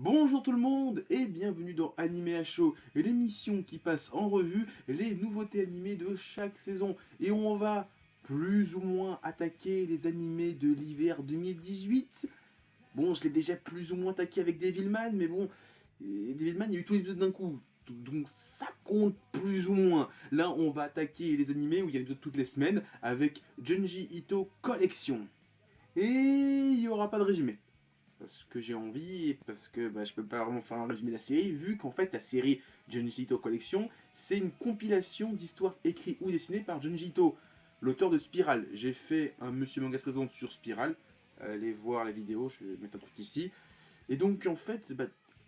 Bonjour tout le monde et bienvenue dans Animé à chaud, l'émission qui passe en revue les nouveautés animées de chaque saison. Et on va plus ou moins attaquer les animés de l'hiver 2018. Bon, je l'ai déjà plus ou moins attaqué avec Devilman, mais bon, Devilman, il y a eu tous les épisodes d'un coup. Donc ça compte plus ou moins. Là, on va attaquer les animés où il y a des épisodes toutes les semaines avec Junji Ito Collection. Et il n'y aura pas de résumé parce que j'ai envie et parce que je peux pas vraiment faire un résumé de la série, vu qu'en fait la série Junji Ito Collection, c'est une compilation d'histoires écrites ou dessinées par Junji Ito, l'auteur de Spiral. J'ai fait un Monsieur Manga se présente sur Spiral, allez voir la vidéo, je vais mettre un truc ici. Et donc en fait,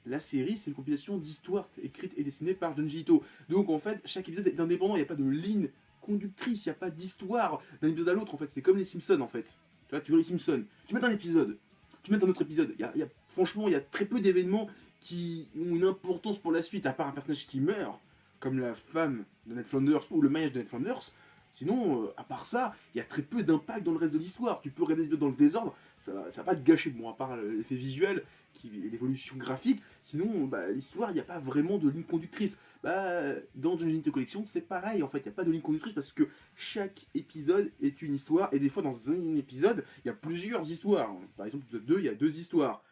la série c'est une compilation d'histoires écrites et dessinées par Junji Ito. Donc en fait, chaque épisode est indépendant, il n'y a pas de ligne conductrice, il n'y a pas d'histoire d'un épisode à l'autre en fait, c'est comme les Simpsons en fait. Tu vois, tu vois les Simpsons, tu mets un épisode, tu mets un autre épisode. Franchement, il y a très peu d'événements qui ont une importance pour la suite, à part un personnage qui meurt, comme la femme de Ned Flanders ou le mariage de Ned Flanders. Sinon, à part ça, il y a très peu d'impact dans le reste de l'histoire. Tu peux regarder dans le désordre, ça va pas te gâcher. Bon, à part l'effet visuel, l'évolution graphique, sinon, l'histoire, il n'y a pas vraiment de ligne conductrice. Dans Junji Ito Collection, c'est pareil, en fait, il n'y a pas de ligne conductrice parce que chaque épisode est une histoire, et des fois, dans un épisode, il y a plusieurs histoires. Par exemple, l'épisode 2, il y a deux histoires.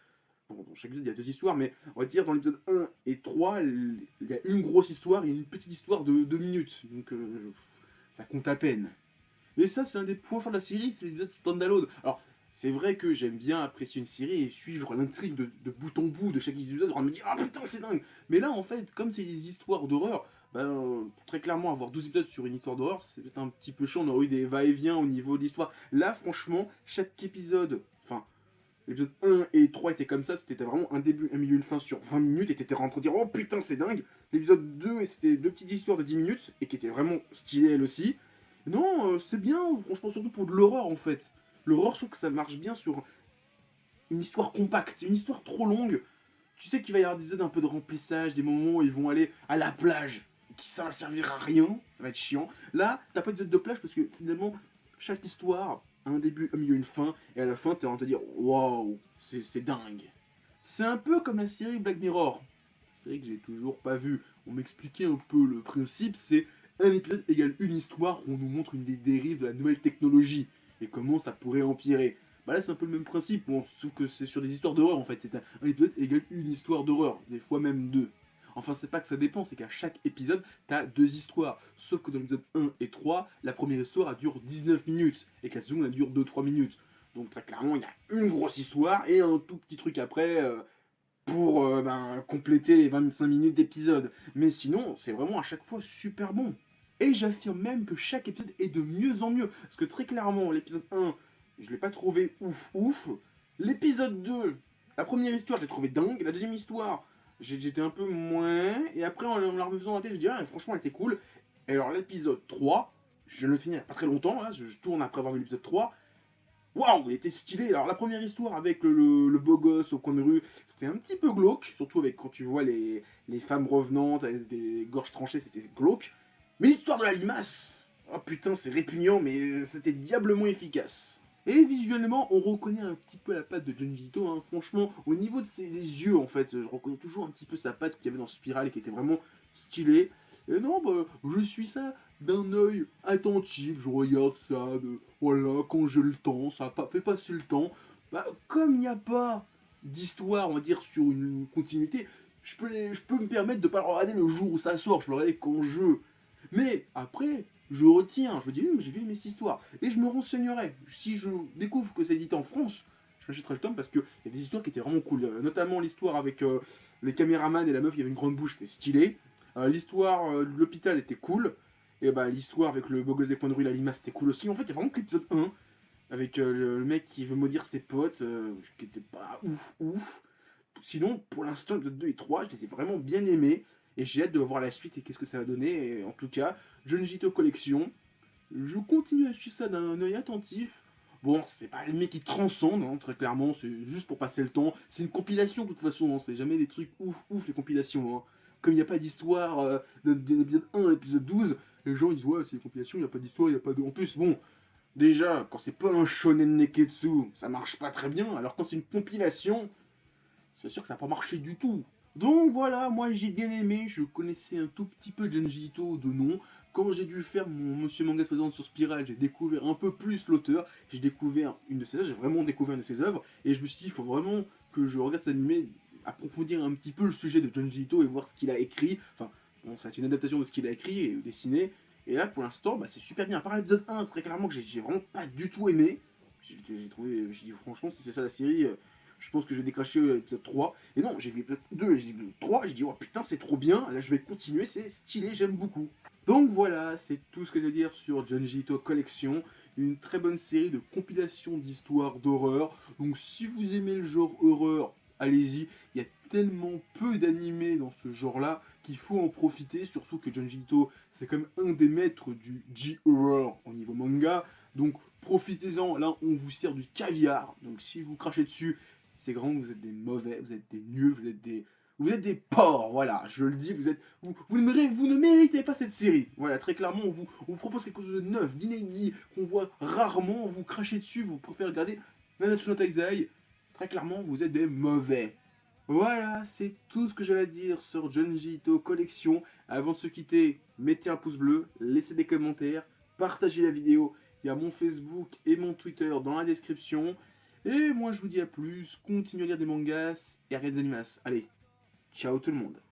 Bon, dans chaque épisode, il y a deux histoires, mais on va dire dans l'épisode 1 et 3, il y a une grosse histoire et une petite histoire de 2 minutes. Donc, ça compte à peine. Et ça, c'est un des points forts de la série, c'est les épisodes standalone. Alors, c'est vrai que j'aime bien apprécier une série et suivre l'intrigue de bout en bout de chaque épisode, en me dire ah putain, c'est dingue. Mais là, en fait, comme c'est des histoires d'horreur, très clairement, avoir 12 épisodes sur une histoire d'horreur, c'est peut-être un petit peu chiant. On aurait eu des va-et-vient au niveau de l'histoire. Là, franchement, chaque épisode, enfin, l'épisode 1 et 3 étaient comme ça, c'était vraiment un début, un milieu, une fin sur 20 minutes, et t'étais en train de dire oh putain, c'est dingue. L'épisode 2, c'était deux petites histoires de 10 minutes, et qui étaient vraiment stylées elles aussi. Non, c'est bien, franchement, surtout pour de l'horreur en fait. L'horreur, je trouve que ça marche bien sur une histoire compacte. Une histoire trop longue, tu sais qu'il va y avoir des zones un peu de remplissage, des moments où ils vont aller à la plage, qui ça va servir à rien, ça va être chiant. Là, t'as pas de zone de plage parce que finalement, chaque histoire a un début, un milieu, une fin, et à la fin, t'es en train de te dire waouh, c'est dingue. C'est un peu comme la série Black Mirror. C'est vrai que j'ai toujours pas vu. On m'expliquait un peu le principe, c'est un épisode égale une histoire où on nous montre une des dérives de la nouvelle technologie et comment ça pourrait empirer. Là c'est un peu le même principe, bon, sauf que c'est sur des histoires d'horreur en fait. C'est un épisode égale une histoire d'horreur, des fois même deux. Enfin, c'est pas que ça dépend, c'est qu'à chaque épisode, t'as deux histoires. Sauf que dans l'épisode 1 et 3, la première histoire elle dure 19 minutes et que la seconde elle dure 2-3 minutes. Donc très clairement, il y a une grosse histoire et un tout petit truc après, pour compléter les 25 minutes d'épisode. Mais sinon, c'est vraiment à chaque fois super bon. Et j'affirme même que chaque épisode est de mieux en mieux. Parce que très clairement, l'épisode 1, je l'ai pas trouvé ouf ouf. L'épisode 2, la première histoire, je l'ai trouvé dingue. La deuxième histoire, j'étais un peu moins. Et après, en la refaisant dans la tête, je dis, ah, franchement, elle était cool. Et alors, l'épisode 3, je le finis il n'y a pas très longtemps, là, je tourne après avoir vu l'épisode 3. Waouh, il était stylé. Alors la première histoire avec le beau gosse au coin de rue, c'était un petit peu glauque, surtout avec quand tu vois les femmes revenantes avec des gorges tranchées, c'était glauque. Mais l'histoire de la limace, oh putain, c'est répugnant, mais c'était diablement efficace. Et visuellement, on reconnaît un petit peu la patte de Junji Ito, hein. Franchement, au niveau de ses yeux, en fait, je reconnais toujours un petit peu sa patte qu'il y avait dans Spiral, qui était vraiment stylée. Et non, je suis ça d'un œil attentif, je regarde ça, voilà, quand j'ai le temps, ça fait passer le temps. Comme il n'y a pas d'histoire, on va dire, sur une continuité, je peux me permettre de ne pas le regarder le jour où ça sort, je peux le regarder quand je veux. Mais après, je retiens, je me dis, j'ai vu cette histoire, et je me renseignerai. Si je découvre que c'est édité en France, je m'achèterai le tome parce qu'il y a des histoires qui étaient vraiment cool, notamment l'histoire avec les caméramans et la meuf, il y avait une grande bouche, c'était stylé. L'histoire de l'hôpital était cool. Et l'histoire avec le beau gosse des points de rue, la limace, c'était cool aussi. En fait, il y a vraiment que l'épisode 1, avec le mec qui veut maudire ses potes, qui était pas ouf ouf. Sinon, pour l'instant, l'épisode 2 et 3, je les ai vraiment bien aimés. Et j'ai hâte de voir la suite et qu'est-ce que ça va donner. Et en tout cas, Junji Ito Collection, je continue à suivre ça d'un œil attentif. Bon, c'est pas le mec qui transcende, hein, très clairement, c'est juste pour passer le temps. C'est une compilation de toute façon, hein, c'est jamais des trucs ouf ouf les compilations. Hein. Comme il n'y a pas d'histoire de l'épisode 1 à l'épisode 12, les gens ils disent ouais, c'est une compilation, il n'y a pas d'histoire, il n'y a pas de. En plus, bon, déjà, quand c'est pas un shonen neketsu, ça marche pas très bien. Alors quand c'est une compilation, c'est sûr que ça n'a pas marché du tout. Donc voilà, moi j'ai bien aimé, je connaissais un tout petit peu Junji Ito de nom. Quand j'ai dû faire mon Monsieur Manga se présente sur Spiral, j'ai découvert un peu plus l'auteur, j'ai découvert une de ses œuvres, j'ai vraiment découvert une de ses œuvres, et je me suis dit, il faut vraiment que je regarde cet animé, approfondir un petit peu le sujet de Junji Ito et voir ce qu'il a écrit. Enfin, bon, c'est une adaptation de ce qu'il a écrit et dessiné, et là pour l'instant, bah, c'est super bien. À part l'épisode 1, très clairement, que j'ai vraiment pas du tout aimé. J'ai trouvé, j'ai dit franchement, si c'est ça la série, je pense que je vais décracher l'épisode 3. Et non, j'ai vu l'épisode 2, j'ai vu l'épisode 3, j'ai dit oh putain, c'est trop bien, là je vais continuer, c'est stylé, j'aime beaucoup. Donc voilà, c'est tout ce que j'ai à dire sur Junji Ito Collection, une très bonne série de compilations d'histoires d'horreur. Donc si vous aimez le genre horreur, allez-y, il y a tellement peu d'animés dans ce genre-là qu'il faut en profiter, surtout que Junji Ito, c'est comme un des maîtres du J-horror au niveau manga. Donc profitez-en, là on vous sert du caviar. Donc si vous crachez dessus, c'est grand, vous êtes des mauvais, vous êtes des nuls, vous êtes des porcs, voilà, je le dis, vous ne méritez pas cette série. Voilà, très clairement, on vous propose quelque chose de neuf, d'inédit, qu'on voit rarement, vous crachez dessus, vous préférez regarder Nanatsu no Taizai. Très clairement, vous êtes des mauvais. Voilà, c'est tout ce que j'avais à dire sur Junji Ito Collection. Avant de se quitter, mettez un pouce bleu, laissez des commentaires, partagez la vidéo. Il y a mon Facebook et mon Twitter dans la description. Et moi je vous dis à plus, continuez à lire des mangas et à regarder des animas. Allez, ciao tout le monde.